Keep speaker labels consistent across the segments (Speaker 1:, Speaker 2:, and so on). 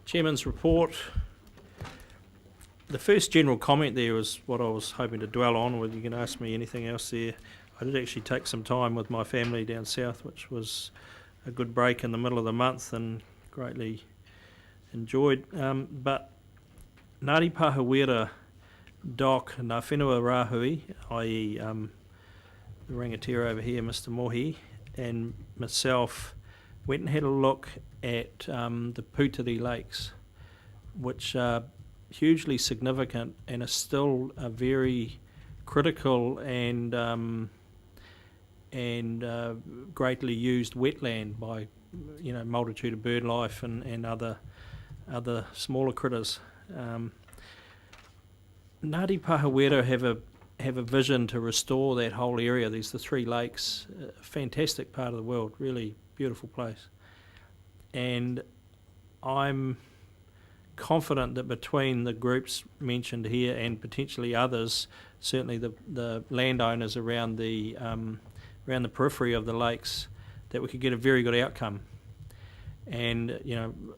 Speaker 1: Chairman's report. The first general comment there was what I was hoping to dwell on, whether you can ask me anything else there. I did actually take some time with my family down south, which was a good break in the middle of the month and greatly enjoyed. But Ngāti Pāhewera Doc Ngā Whenua Rāhui, i.e. The rangatira over here, Mr. Mohi, and myself went and had a look at the Puteri Lakes, which are hugely significant and are still a very critical and greatly used wetland by multitude of bird life and other smaller critters. Ngāti Pāhewera have a vision to restore that whole area. There's the 3 lakes, a fantastic part of the world, really beautiful place. And I'm confident that between the groups mentioned here and potentially others, certainly the landowners around the periphery of the lakes, that we could get a very good outcome. And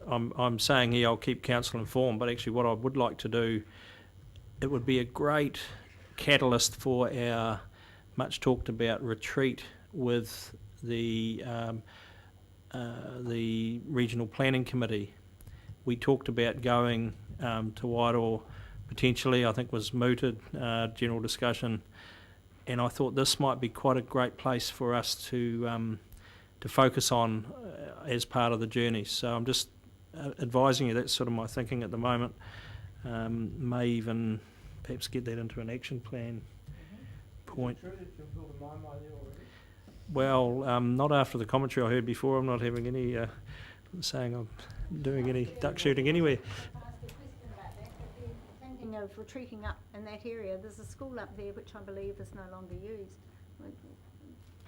Speaker 1: I'm saying here I'll keep council informed, but actually what I would like to do, it would be a great catalyst for our much talked about retreat with the Regional Planning Committee. We talked about going to Wairoa potentially, I think was mooted, general discussion, and I thought this might be quite a great place for us to focus on as part of the journey. So I'm just advising you that's sort of my thinking at the moment. May even perhaps get that into an action plan point. Well, not after the commentary I heard before. I'm not having any saying I'm doing any duck shooting anywhere.
Speaker 2: Thinking of retreating up in that area, there's a school up there which I believe is no longer used.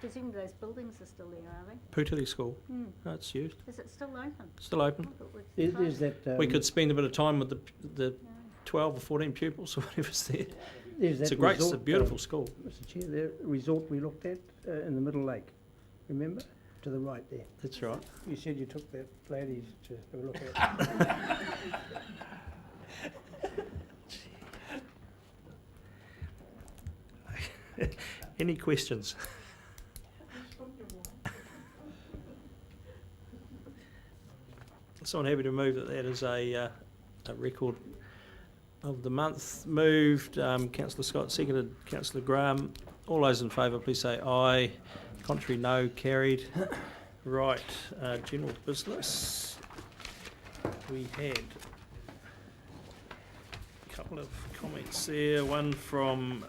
Speaker 2: Presumably those buildings are still there, are they?
Speaker 1: Puteri School. No, it's used.
Speaker 2: Is it still open?
Speaker 1: Still open.
Speaker 3: Is that,
Speaker 1: we could spend a bit of time with the 12 or 14 pupils or whatever's there. It's a beautiful school.
Speaker 3: Mr. Chair, the resort we looked at in the Middle Lake, remember? To the right there.
Speaker 1: That's right.
Speaker 3: You said you took the ladies to have a look at
Speaker 1: it. Any questions? So I'm happy to move that is a record of the month. Moved, Councillor Scott, seconded Councillor Graham. All those in favour, please say aye. Contrary, no. Carried. Right, general business. We had a couple of comments there. One from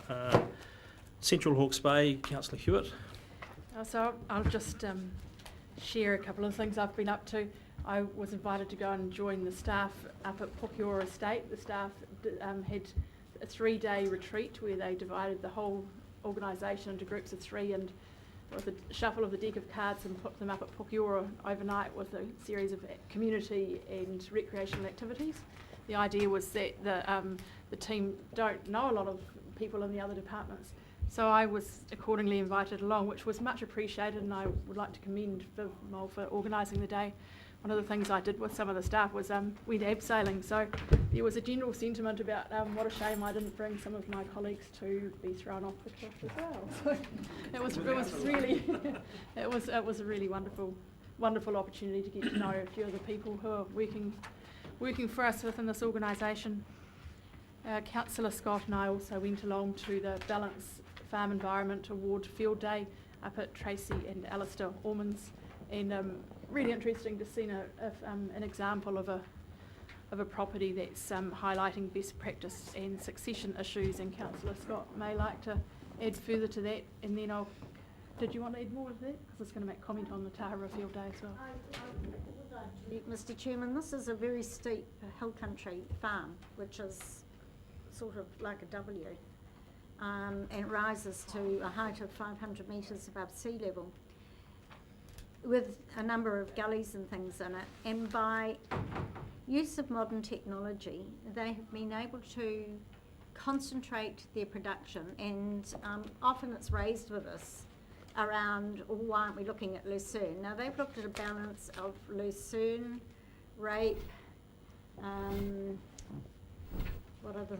Speaker 1: Central Hawke's Bay, Councillor Hewitt.
Speaker 4: So I'll just share a couple of things I've been up to. I was invited to go and join the staff up at Pokiora Estate. The staff had a 3-day retreat where they divided the whole organisation into groups of 3 and with a shuffle of the deck of cards and put them up at Pokiora overnight with a series of community and recreational activities. The idea was that the team don't know a lot of people in the other departments. So I was accordingly invited along, which was much appreciated, and I would like to commend Viv Moll for organising the day. One of the things I did with some of the staff was went abseiling, so there was a general sentiment about what a shame I didn't bring some of my colleagues to be thrown off the cliff as well. So it was really it was a really wonderful opportunity to get to know a few of the people who are working for us within this organisation. Councillor Scott and I also went along to the Balance Farm Environment Award Field Day up at Tracy and Alistair Ormond's, and really interesting to see an example of a property that's highlighting best practice and succession issues, and Councillor Scott may like to add further to that, and then did you want to add more of that? Because I was going to make comment on the Tahara Field Day as well.
Speaker 2: Mr. Chairman, this is a very steep hill country farm, which is sort of like a W, and it rises to a height of 500 metres above sea level, with a number of gullies and things in it, and by use of modern technology they have been able to concentrate their production, and often it's raised with us around, well, why aren't we looking at lucerne? Now, they've looked at a balance of lucerne, rape, what other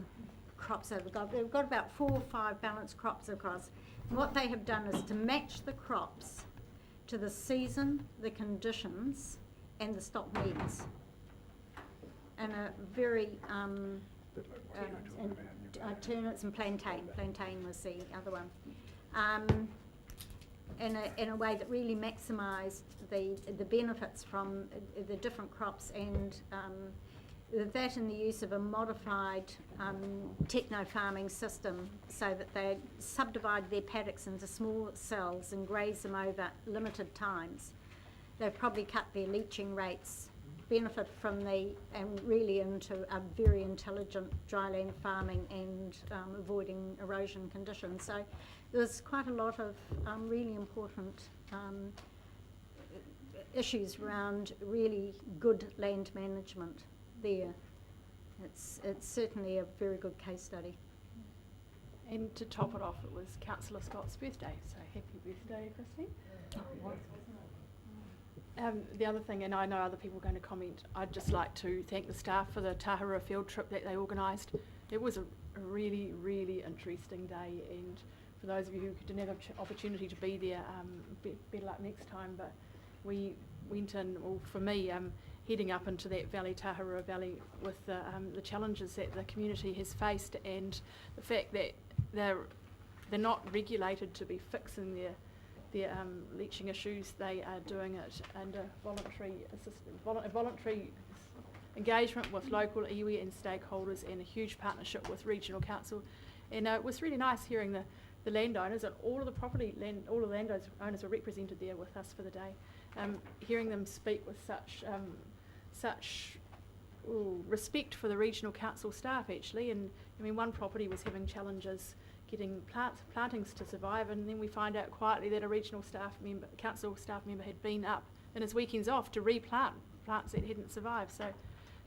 Speaker 2: crops have they got? They've got about 4 or 5 balanced crops across. And what they have done is to match the crops to the season, the conditions, and the stock needs. And a very, turnips and plantain. Plantain was the other one. In a way that really maximised the benefits from the different crops, and that and the use of a modified techno-farming system, so that they subdivide their paddocks into small cells and graze them over limited times. They've probably cut their leaching rates, benefit from and really into a very intelligent dryland farming and avoiding erosion conditions. So there's quite a lot of really important issues around really good land management there. It's certainly a very good case study.
Speaker 4: And to top it off, it was Councillor Scott's birthday, so happy birthday, Christine. The other thing, and I know other people are going to comment, I'd just like to thank the staff for the Tahara field trip that they organised. It was a really, really interesting day, and for those of you who didn't have an opportunity to be there, better luck next time. But we went in, well, for me, heading up into that valley, Tahara Valley, with the challenges that the community has faced, and the fact that they're not regulated to be fixing their leaching issues. They are doing it under voluntary engagement with local iwi and stakeholders, and a huge partnership with regional council. And it was really nice hearing the landowners, and all of the landowners were represented there with us for the day. Hearing them speak with such respect for the regional council staff, actually. And I mean, one property was having challenges getting plantings to survive, and then we find out quietly that a regional council staff member had been up in his weekends off to replant plants that hadn't survived. So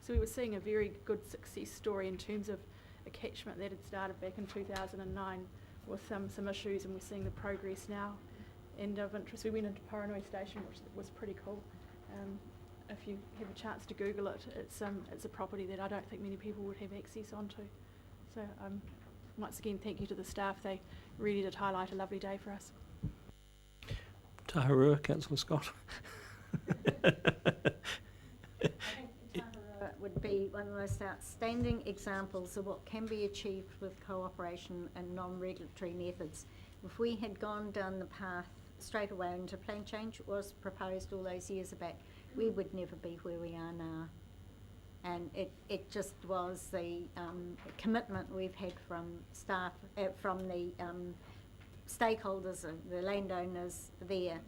Speaker 4: we were seeing a very good success story in terms of a catchment that had started back in 2009 with some issues, and we're seeing the progress now. And of interest, we went into Paranui Station, which was pretty cool. If you have a chance to Google it, it's a property that I don't think many people would have access onto. So once again, thank you to the staff. They really did highlight a lovely day for us.
Speaker 1: Tahara, Councillor Scott.
Speaker 2: I think Tahara would be one of the most outstanding examples of what can be achieved with cooperation and non-regulatory methods. If we had gone down the path straight away into plan change, it was proposed all those years back, we would never be where we are now. And it just was the commitment we've had from staff, from the stakeholders, the landowners there,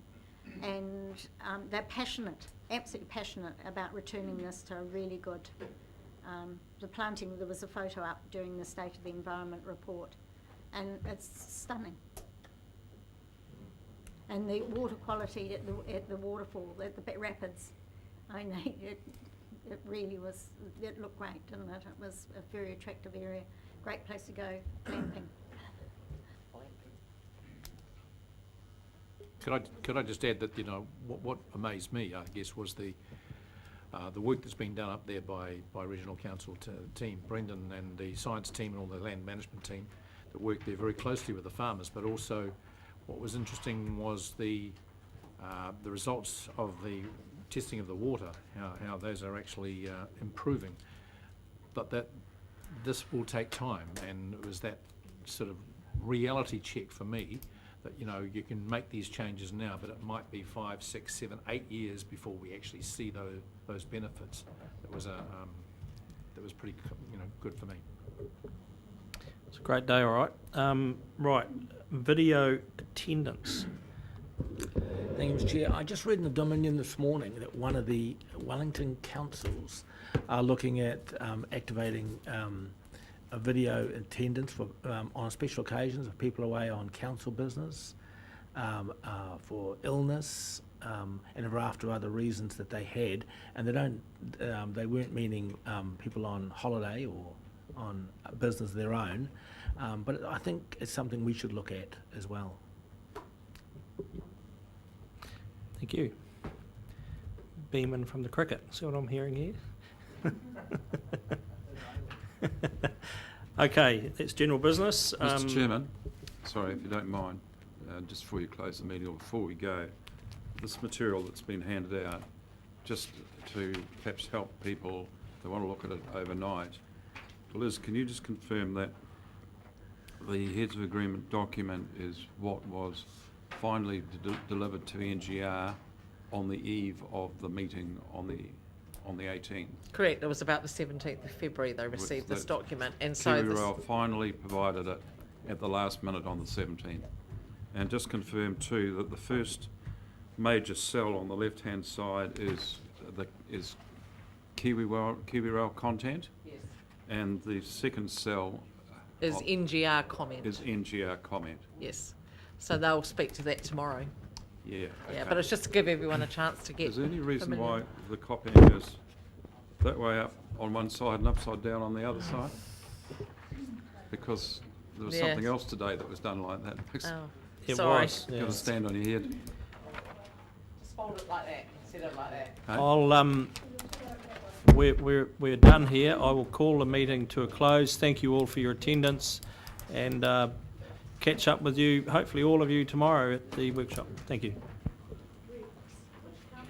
Speaker 2: and they're passionate, absolutely passionate about returning this to a really good, the planting. There was a photo up during the State of the Environment report, and it's stunning. And the water quality at the waterfall, at the rapids, I know it really was, it looked great, didn't it? It was a very attractive area, great place to go camping.
Speaker 5: Could I just add that, you know, what amazed me, I guess, was the work that's been done up there by regional council team, Brendan and the science team and all the land management team that worked there very closely with the farmers. But also, what was interesting was the results of the testing of the water, how those are actually improving. But that this will take time, and it was that sort of reality check for me that, you know, you can make these changes now, but it might be 5, 6, 7, 8 years before we actually see those benefits. That was pretty, you know, good for me.
Speaker 1: It's a great day, all right. Right, video attendance.
Speaker 6: Thank you, Mr. Chair. I just read in the Dominion this morning that one of the Wellington councils are looking at activating a video attendance for on special occasions of people away on council business, for illness, and a raft of other reasons that they had, and they weren't meaning people on holiday or on business of their own, but I think it's something we should look at as well.
Speaker 1: Thank you. Beaming from the cricket, see what I'm hearing here? Okay, that's general business.
Speaker 7: Mr. Chairman, sorry if you don't mind, just before you close the meeting or before we go, this material that's been handed out, just to perhaps help people that want to look at it overnight. Liz, can you just confirm that the Heads of Agreement document is what was finally delivered to NGR on the eve of the meeting on the 18th?
Speaker 8: Correct, it was about the 17th of February they received this document, and so
Speaker 7: Kiwi
Speaker 8: this,
Speaker 7: Rail finally provided it at the last minute on the 17th. And just confirm too that the first major cell on the left-hand side is Kiwi Rail content,
Speaker 8: yes,
Speaker 7: and the second cell
Speaker 8: is NGR comment.
Speaker 7: is NGR comment.
Speaker 8: Yes, so they'll speak to that tomorrow.
Speaker 7: Yeah.
Speaker 8: Yeah,
Speaker 7: okay.
Speaker 8: but it's just to give everyone a chance to get
Speaker 7: Is there any reason
Speaker 8: familiar.
Speaker 7: why the copying is that way up on one side and upside down on the other side? Because there was
Speaker 8: Yeah.
Speaker 7: something else today that was done like that.
Speaker 8: Oh,
Speaker 1: It
Speaker 8: sorry.
Speaker 1: was,
Speaker 7: You've
Speaker 1: yeah.
Speaker 7: got to stand on your head.
Speaker 8: Just fold it like that, set it like that.
Speaker 7: Hey?
Speaker 1: I'll, we're done here. I will call the meeting to a close. Thank you all for your attendance, and catch up with you, hopefully all of you tomorrow at the workshop. Thank you.